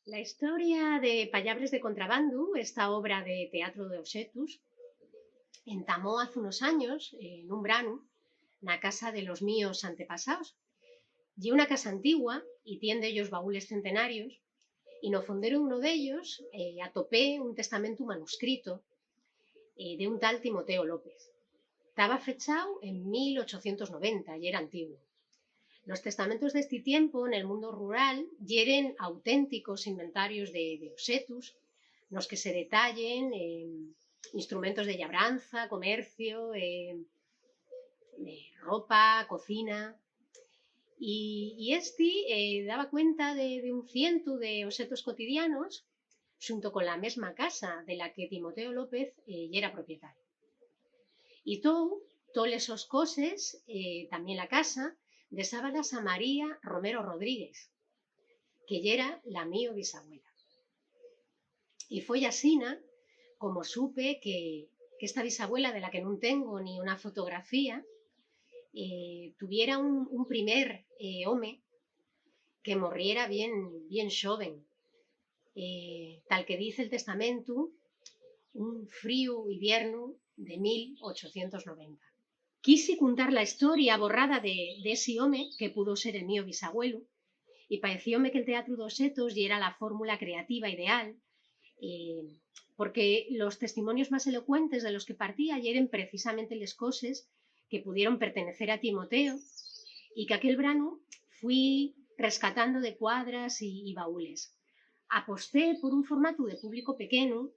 La historia de Pallabres de Contrabandu, esta obra de teatro de Osetus, entamó hace unos años, un branu, na casa de los míos antepasados. Y una casa antigua y tiene de ellos baúles centenarios, y no fondero uno de ellos atopé un testamento manuscrito de un tal Timoteo López. Estaba fechado en 1890 y era antiguo. Los testamentos de este tiempo en el mundo rural hieren auténticos inventarios de Osetus, los que se detallen instrumentos de llabranza, comercio, ropa, cocina. Y este daba cuenta de un ciento de osetos cotidianos junto con la misma casa de la que Timoteo López era propietario. Y todas esas cosas, también la casa, desábalas a María Romero Rodríguez, que era la mío bisabuela. Y fue asina como supe que esta bisabuela, de la que no tengo ni una fotografía, tuviera un primer home que morriera bien joven. Tal que dice el testamento, un frío invierno de 1890. Quise contar la historia borrada de ese home que pudo ser el mío bisabuelo, y parecióme que el teatro dos setos y era la fórmula creativa ideal, porque los testimonios más elocuentes de los que partía eran precisamente las cosas que pudieron pertenecer a Timoteo, y que aquel brano fui rescatando de cuadras y baúles. Aposté por un formato de público pequeño,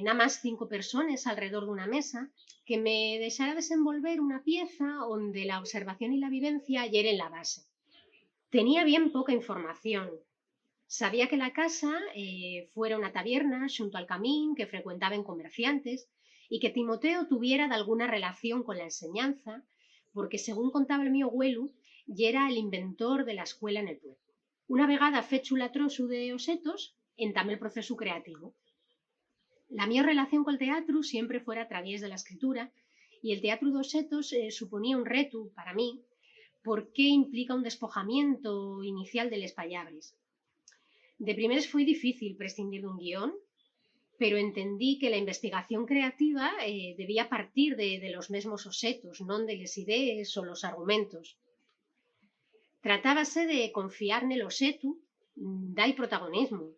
nada más 5 personas alrededor de una mesa, que me dejara desenvolver una pieza donde la observación y la vivencia yeren la base. Tenía bien poca información. Sabía que la casa fuera una taberna junto al camín que frecuentaban comerciantes y que Timoteo tuviera de alguna relación con la enseñanza, porque según contaba el mío abuelo, y era el inventor de la escuela en el pueblo. Una vegada fechu la trosu de Osetos, entamé el proceso creativo. La mi relación col teatro siempre fuera a través de la escritura, y el teatro de Osetos suponía un reto para mí, porque implica un despojamiento inicial de les pallabres. De primeres fue difícil prescindir de un guión, pero entendí que la investigación creativa debía partir de los mismos osetos, non de les idees o los argumentos. Tratábase de confiar nel osetu, dar protagonismo,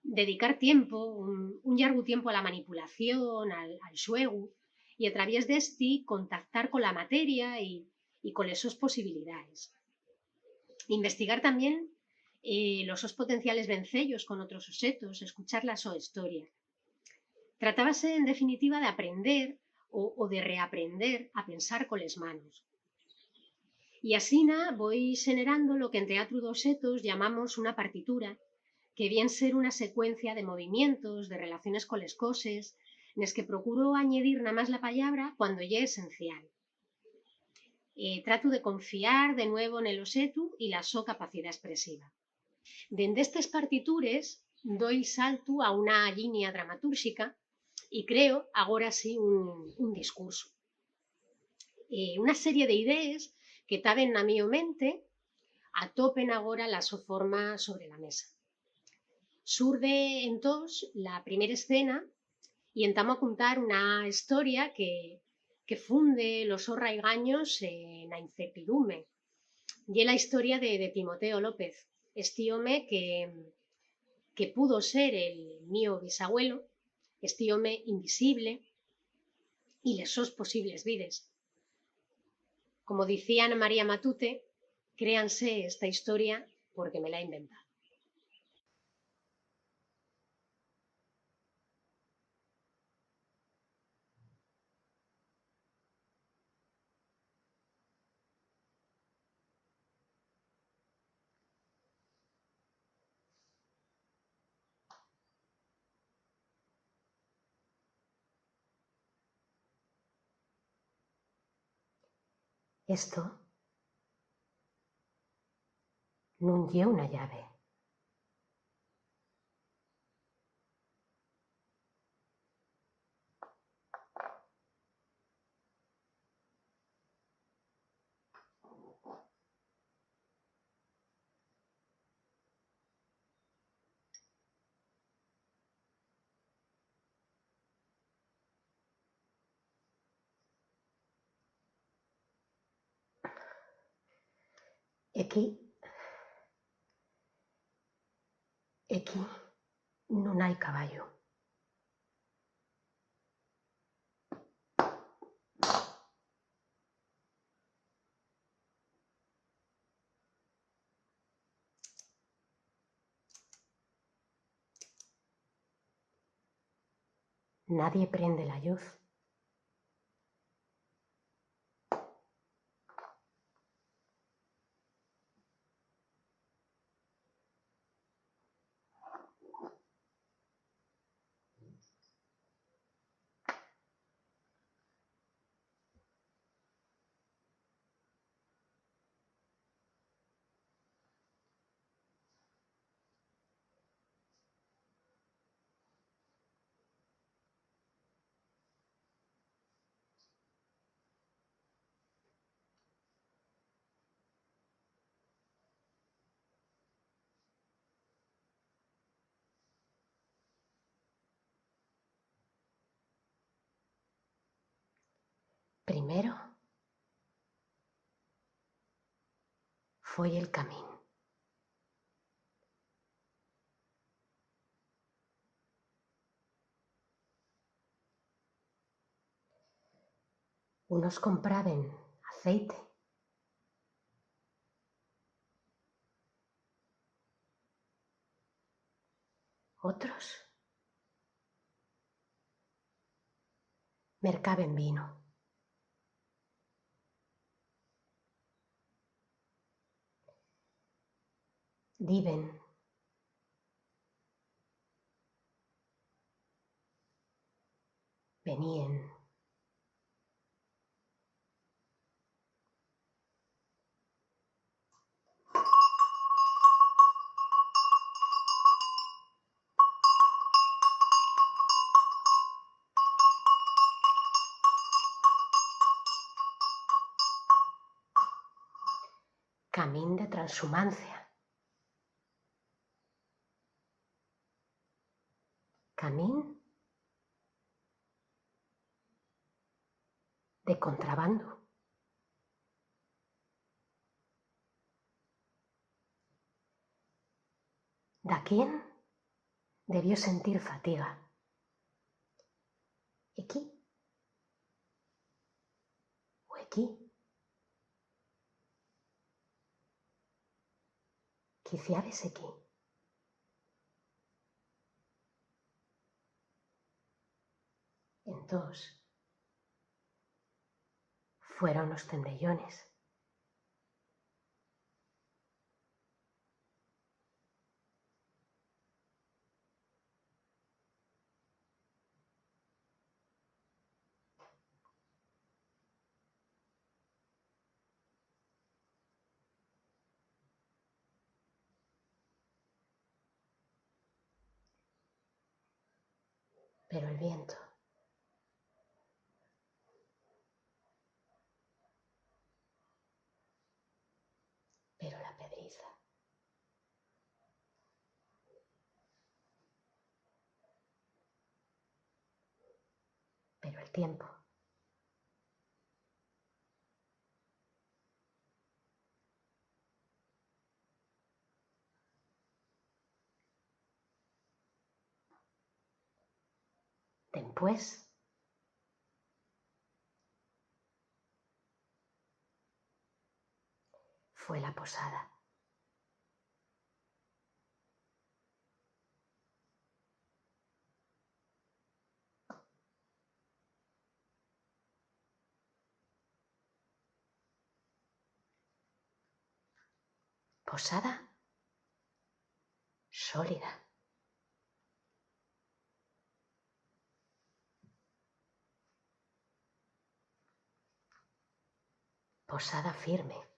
dedicar tiempo, un largo tiempo a la manipulación, al xuegu, y a través de este contactar con la materia y con esas posibilidades. Investigar también los potenciales vencellos con otros osetos, escuchar la su historia. Tratábase, en definitiva, de aprender o de reaprender a pensar con las manos. Y asina voy generando lo que en teatro de osetos llamamos una partitura, que bien ser una secuencia de movimientos, de relaciones con las cosas, en las que procuro añadir nada más la palabra cuando ya es esencial. Trato de confiar de nuevo en el osetu y la su capacidad expresiva. Dende estas partitures doy salto a una línea dramatúrgica y creo, agora sí, un discurso. Una serie de ideas que taben na mi mente atopen agora la su forma sobre la mesa. Surde, entós, la primera escena y entamo a contar una historia que funde los raigaños en la incertidumbre. Y es la historia de Timoteo López, este home que pudo ser el mío bisabuelo, este home invisible, y les sos posibles vides. Como decía Ana María Matute, créanse esta historia porque me la he inventado. Esto non lle una llave. Aquí non hai caballo. Nadie prende la luz. Primero foi el camín. Unos compraven aceite, otros mercaven vino. Diben venien. Camín de transhumancia. Camín de contrabando. Daquén debió sentir fatiga. Equí o equí. Quiciabes equí. Entós fueron los tendellones. Pero el viento pero la pedriza. Pero el tiempo. Dempués fue la posada. Posada sólida. Posada firme.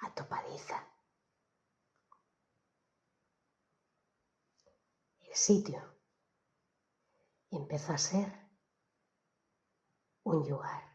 Atopadiza. El sitio empezó a ser un llugar.